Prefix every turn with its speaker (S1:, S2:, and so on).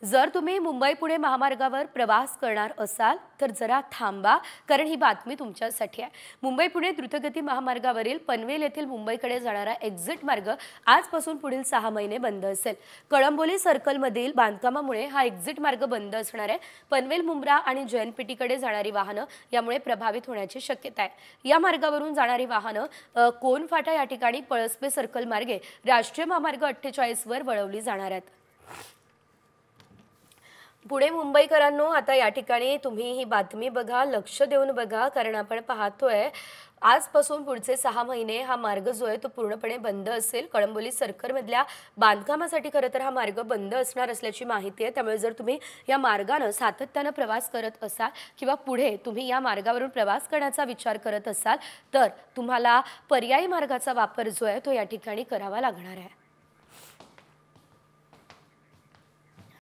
S1: जर तुम्ही मुंबई पुणे महामार्गावर प्रवास करणार असाल तर जरा थांबा, कारण ही बातमी तुमच्यासाठी आहे। मुंबई पुणे द्रुतगती महामार्गावरील पनवेल येथील मुंबईकडे जाणारा एक्झिट मार्ग आजपासून पुढील 6 महिने बंद असेल। कळंबोली सर्कलमधील बांधकामामुळे हा एक्झिट मार्ग बंद असणार आहे। पनवेल मुंब्रा आणि जैनपेठीकडे जाणारी वाहनं यामुळे प्रभावित होण्याची शक्यता आहे। या मार्गावरून जाणारी वाहनं कोनफाटा या ठिकाणी पळसपे सर्कल मार्गे राष्ट्रीय महामार्ग 48 वर वळवली जाणार आहेत। पुणे मुंबईकरांनो, आता या ठिकाणी तुम्ही ही बातमी बघा, लक्ष देऊन बघा, कारण आपण पाहतोय आजपासून पुढचे 6 महिने हा मार्ग जो आहे तो पूर्णपणे बंद असेल। कळंबोली सर्कलमधल्या बांधकामासाठी खरं तर हा मार्ग बंद असणार असल्याची माहिती आहे। त्यामुळे जर तुम्ही या मार्गाने सातत्याने प्रवास करत असाल किंवा पुढे तुम्ही या मार्गावरून प्रवास करण्याचा विचार करत असाल तर तुम्हाला पर्यायी मार्गाचा वापर जो आहे तो या ठिकाणी करावा लागणार आहे।